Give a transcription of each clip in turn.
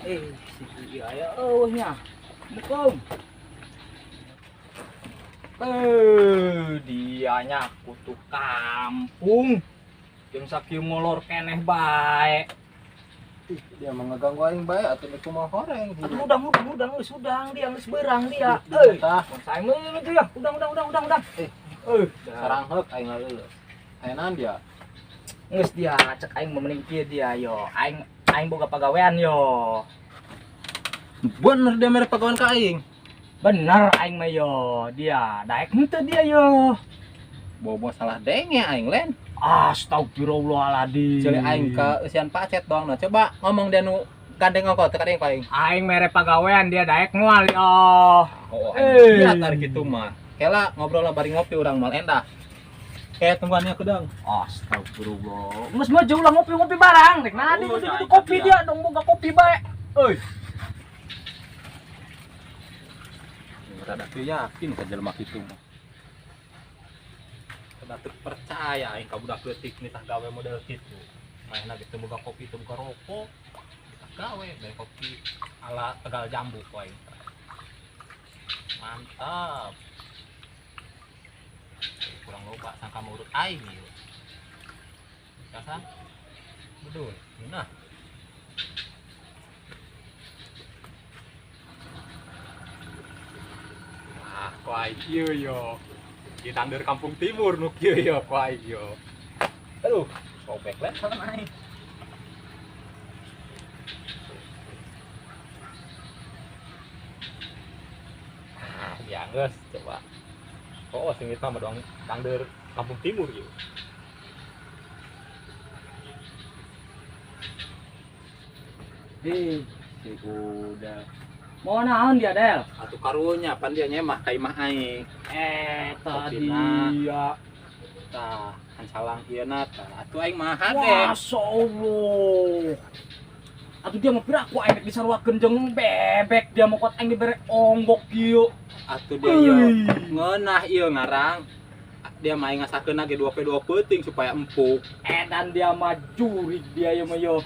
Si iya nya. Mukum. Dianya kutu kampung. Jeung sakieu molor keneh bae. Dia mengganggu aing bae atuh itu mah horeng. Atuh udang geus udang dia geus beurang dia. Tah, Sae meuleuh itu ya. Udang. sarang heuk aing leuleus. Ayeuna dia. Geus dia cek aing mending kieu dia yo. Aing boga pagawean yo. Bener dia mere pagawean ka aing. Bener aing mah yo. Dia daek henteu dia yo. Bobo salah denge aing len. Astagfirullahaladzim. Cili aing ke usian pacet doang. Nah, coba ngomong dia nu gandeng ngoko teu kadeng paling. Aing mere pagawean dia daek moal yo. Oh, lihat ari kitu mah. Kela ngobrol lah bari ngopi urang mal endah. Kayak tungguannya kedang. Astagfirullah. Geus mah jauh lah ngopi-ngopi barang. Rek nadi kudu kopi dia dong boga kopi bae. Euy. Rada teu yakin ka jelema kitu mah. Rada teu percaya aing ka budak leutik nitah gawe model kitu. Maehna ge teu boga kopi teu boga rokok. Nitah gawe bae kopi ala Tegal Jambu poe. Mantap. Kurang loba sangka mau urut aing ieu. Kasan? Betul. Nah. Ah, kuai ieu yo. Di tandur Kampung Timur nu kieu yo kuai yo. Aduh, sobek let sama aing. Ah, ya geus coba. Oh, sing itu mah doang tandur Kampung Timur gitu. Si udah. Mau naon dia, Del? Atuh karunya pan dia nyemah ka imah aing. Tadi ya. Tah, kan salang ieu na tah. Atuh aing mah hade. Masyaallah. Atuh dia mah pira ku aing disarwakeun jeung bebek dia mah kuat aing dibere onggok kieu. Atuh dia ieu ngeunah ieu ngarang. Dia mah aing ngasakeunna ge 2 peuting supaya empuk. Dan dia mah jurig dia ye mah yo.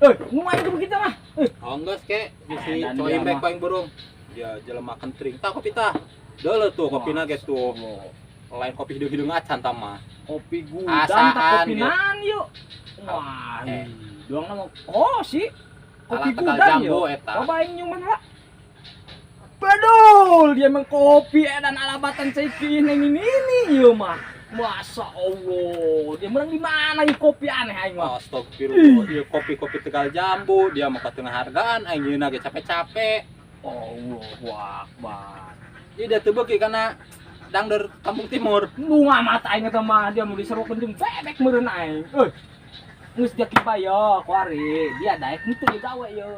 Ngumain tuh kita mah. Oh geus ke bisi Dan coim dia bae mah. ku aing burung. Dia jelema kentring. Tah kopi tah. Deuleuh tuh kopina ge tuh. Lain kopi hidung-hidung acan tah mah. Kopi gudang Asaan, tak kopi gitu. nan yuk. Wah, doang nama sih. Kopi Ala Tegal gudang Jambu yuk. eta. Coba yang nyuman lah. Badul, dia emang kopi dan alabatan cekin yang ini yuk mah. Masa Allah, dia menang di mana yuk kopi aneh aing mah. Astagfirullah, ieu kopi-kopi Tegal Jambu, dia mah katengah hargaan aing yeuna ge capek-capek. Allahu Akbar. Ieu da teu beuki kana dangder Kampung Timur. Nu ngamat aing eta mah dia mau diserukeun jeung bebek meureun aing. Geus dia kipa yo, kuari. Dia daek henteu ye gawe yo.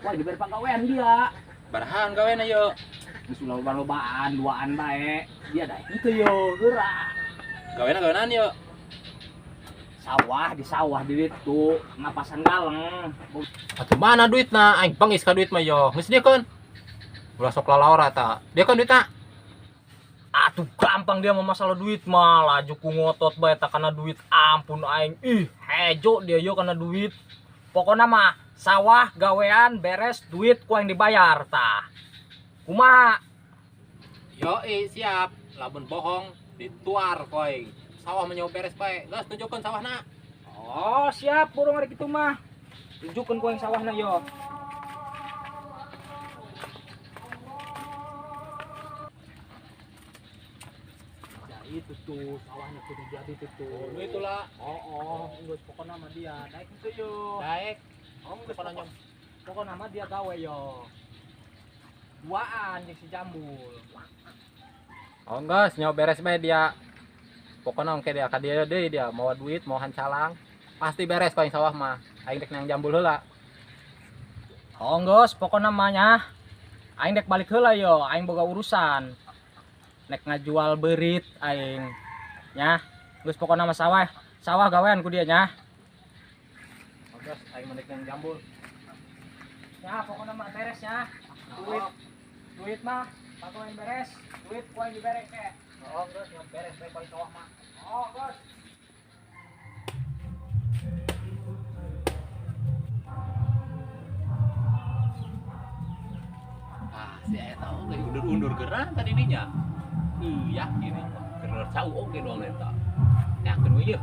Wah, dibere pagawean dia. Barahan gawena ieu. Geus loba-lobaan duaan bae. Dia daek henteu yo, geura. Gawenan ieu. Sawah di sawah di ditu, ngapasan galeng. Atuh mana duitna? Aing pangis ka duit mah yo. Geus diekeun. Ulah sok lalaura ta. Diekeun duitna. Atuh gampang dia mah masalah duit mah, laju ku ngotot bae tak kana duit. Ampun aing. Hejo dia yo kana duit. Pokona mah sawah gawean beres duit ku yang dibayar tah. Kumaha? Yo, siap. Lamun bohong dituar koing. Sawah mah nyawa beres bae. Geus tunjukkeun sawahna. Oh, siap burung ari kitu mah. Tunjukkeun ku yang sawahna yo. Itu tuh sawahnya tuh jadi itu tuh. Oh, itulah. Geus pokona mah dia daek henteu yo. Daek. Geus pokona mah dia gawe yo. Duaan jeung si Jambul. Oh geus nyawa beres bae dia. Pokona engke dia ka dia deui dia mau duit, mau hancalang. Pasti beres koing sawah mah. Aing dek nang Jambul heula. Geus pokona mah nya. Aing dek balik heula yo, aing boga urusan. Nek ngajual berit aing nya. Geus pokona mah sawah gawean ku dia nya. Geus aing mendek nang Jambul. Ya pokona mah beres nya. Duit mah patoen beres. Duit ku aing dibere ke. Geus beres bae poin sawah mah. Geus. undur geran tadi dinya. Yakin ini karena cau oke doang eta. Yakin we ieu.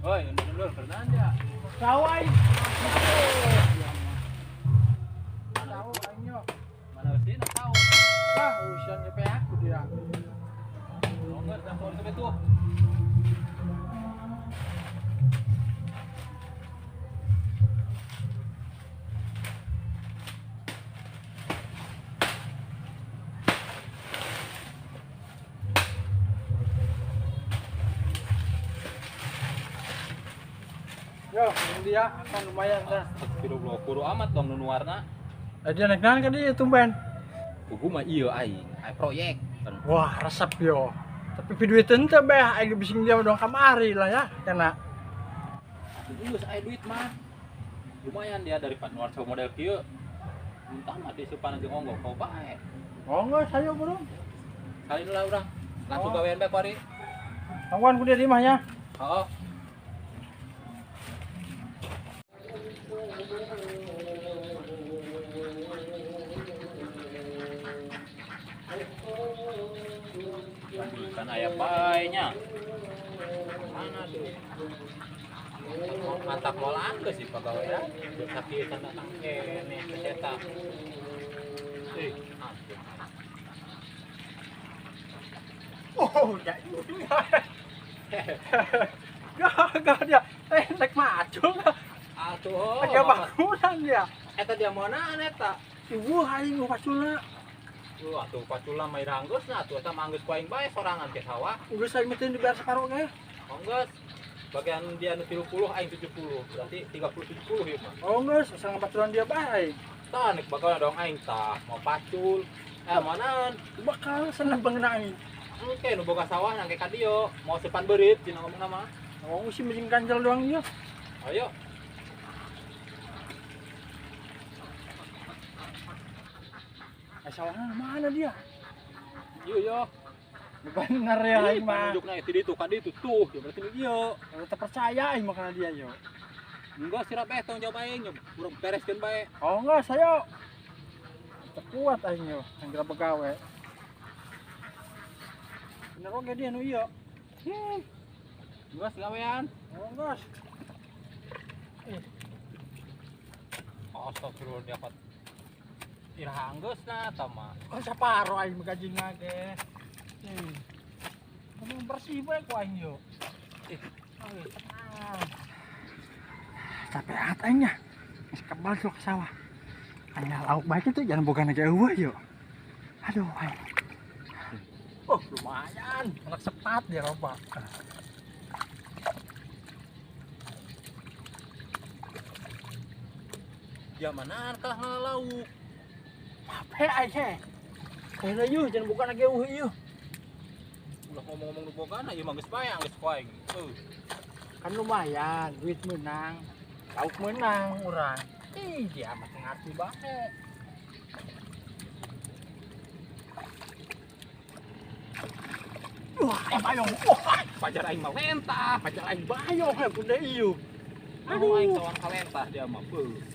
Oi, undur geran ya. Sawai. Tahu aing Mana sih na tahu. ah urusan DP aku dia. Nomor telepon ke tuh. Yo, ini dia akan lumayan dah. Astagfirullah, kuru amat dong nu warna. Dia naik kan dia tumben. Kugu mah ieu aing, ai proyek. Wah, resep yo. Tapi video teu beh aing bising dia dong kamari lah ya, kena. Geus aya duit mah. Lumayan dia daripada nuarsa model kieu. Muntah mah disupan jeung onggok kau bae. Oh enggak, saya belum. Kali lah urang. Langsung Oh. gawean bae kuari. Kawan ku dia di mah ya. Heeh. Kan aya bae-nya. Mana tuh? Mantap molaan ke sih pegawai. Sakit tanda kene cetak. Ampun. Oh, ya itu. Gak dia. Naik maju. Atuh. Agak bangunan dia. Eta dia mana eta? Ibu aing nu pasula. Atuh pacula mah iranggeus na atuh eta manggeus ku aing bae sorangan ke sawah. Geus aing meuteun dibayar separo ge. Onggeus. Bagian dia nu 30 aing 70. Berarti 30 70 ieu mah. Oh geus, asal ngabaturan dia bae. Tah nek bakal dong aing tah mau pacul. Manaan? Bakal seneng banget aing. Oke, nu boga sawah nangke ka dieu, mau sepan beurit cenah ngomong mah. Oh, sih mending ganjel doang ieu. Ayo. Sawahna mana dia? Yo. Bener ya aing mah. Nunjukna itu ditu ka ditu tuh, ya berarti nu ieu. Tetep percaya aing mah kana dia yo. Enggak sirap tong jawab aing, urang bereskeun bae. Oh enggak, saya tetep kuat aing yo, anggar begawe. Bener oge dia nu ieu. Geus gawean. Oh enggak. Astagfirullah dapat irahanggeus na eta mah. Oh saparo aing magajing ge. Kamu bersih bae ku aing yo. Capek at aingnya. Geus kebal tuh ke sawah. Anya lauk baik itu jangan boga nage eueuh yo. Aduh aing. Oh, lumayan. Anak sepat dia loba. Ya manaan kalah ngalauk. Apa aing he? Kayaknya yuk, jangan buka nage eueuh ieu. Ulah ngomong-ngomong nu bogana ieu mah geus bae geus ku aing. Kan lumayan, duit menang. Lauk menang urang. Dia mah ngarti bae. Wah, bayong. Wah, Pajar aing mah lentah. pacar aing bayong he kuda ieu. Aduh aing tawang kalentah dia mah.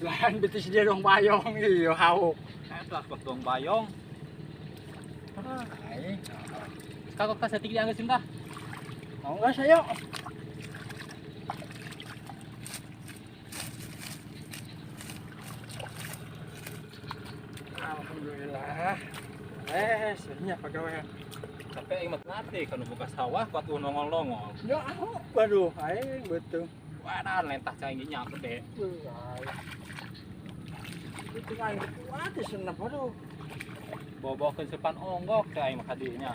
Lahan betis dia dong bayong ieu hauk. Eta kos dong bayong. Aing. Kagok ka saeutik dianggeus entah. Mau enggak saya? Alhamdulillah. Sebenarnya pegawai. Tapi aing mah ngerti kan buka sawah kuat nongol-nongol. Ya, waduh, aing betul. Wadah lentah cai nya gede. Itu aing kuat senep waduh. Bobokeun sepan onggok teh aing mah kadinya.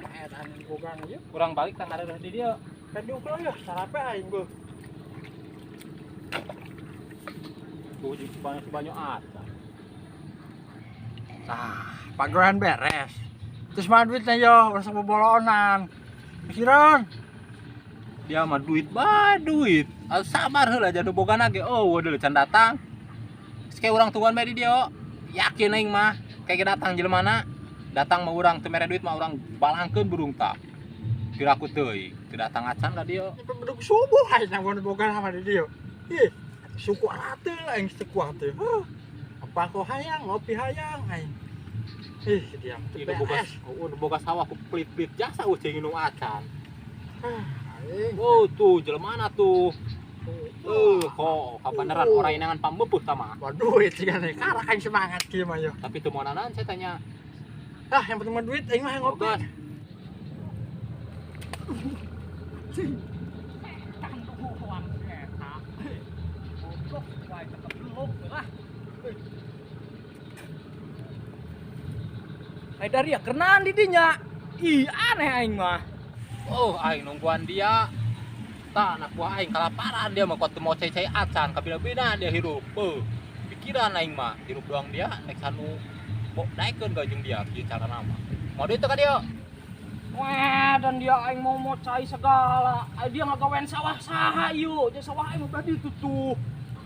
Edan gogang ieu. Kurang balik tang ada di dia. Kadi ukur ya sarape aing beuh. Tuh jeung sebanyak ada. Tah, pagawean beres. Terus mah duitnya yo, urang boboloonan. Pikiran. Dia mah duit duit. Sabar heula jadi boga ge. Oh, udah can datang. Kayak urang tuan bae di dia. Yakin aing mah kayak datang jelema datang mah urang teu mere duit mah urang balangkeun burung tak. Kira aku teuing, teu datang acan ka dia. Bedug subuh aing nang boga sama di dieu. Ih, suku rata aing sekuat teh. Apa kau hayang ngopi hayang aing. Ih, diam teh Ini boga, beres. boga sawah ku pelit-pelit jasa ucing minum acan. Aing. Oh tuh, jelema mana tuh? Kok kabeneran orang inangan pambepuh sama. Waduh, itu kan karak aing semangat kieu mah yo. Tapi teu monanan saya tanya. Ah, yang penting mah duit aing mah ngopi. Bogas. Dari ya kerenaan di dinya. Ih, aneh aing mah. Oh, aing nungguan dia. Tak anak buah aing kelaparan dia mah kuat mau cai-cai acan kabina-bina dia hirup. Pikiran aing mah hirup doang dia nek sanu kok naikeun gajeng dia kieu cara nama. Mau duit teu ka dia? Wah, dan dia aing mau cai segala. Dia ngagawean sawah saha ieu. Jadi sawah aing berarti itu tuh.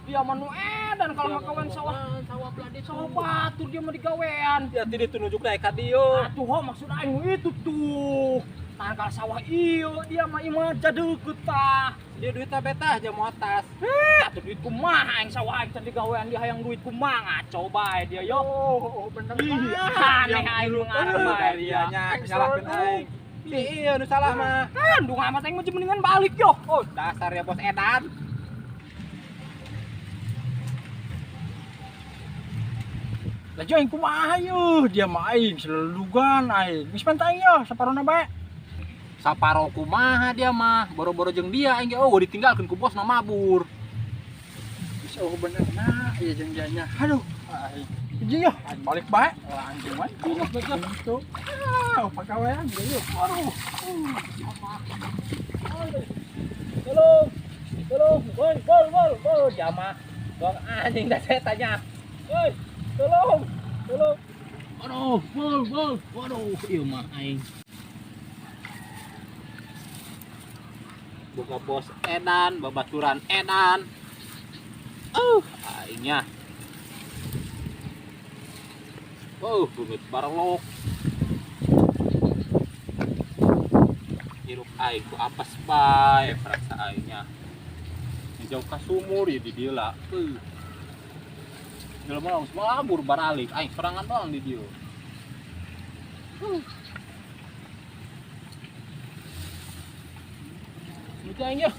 Dia manu dan kalau ngagawean sawah sawah batur dia mah digawean. Ya tadi tunjuk naik ka dia. Atuh ho maksud aing itu tuh. Tahan kalau sawah ieu dia mah imah jadeukeut tah. Dia duitnya betah aja mau atas. Atuh duit kumaha aing sawah aing teh digawean dia hayang duit kumaha ngaco bae dia yo. Oh, bener Iya, banget. aneh aing ngarep bae dia. Dianya nyalahkeun aing. Iya, nu salah mah. Duh amat aing mah mendingan balik yo. Oh, dasar ya bos edan. Lah jeung kumaha yeuh, dia mah aing selulugan aing. Geus pantai yo saparona bae. Saparo kumaha dia mah, boro-boro jeung dia aing ge oh ditinggalkeun ku bosna mabur. Geus oh bener nah, ieu jeung dianya. Aduh, aing. Jeung yo, aing balik bae. Lah anjing mah pindah betul. Tuh. Ah, pagawean ge yeuh. Aduh. Tolong. Tolong, bol jama. Bang anjing dah saya tanya. Woi, tolong. Tolong. Aduh, bol. Waduh, ieu mah aing. Boga bos edan, babaturan edan. Aingnya. Bungit barlok. Hirup aing ku apes bae perasa aingnya. Jauh ka sumur ya di dieu lah. Jelema langsung labur baralik, aing sorangan doang di dieu. Itu aing ya.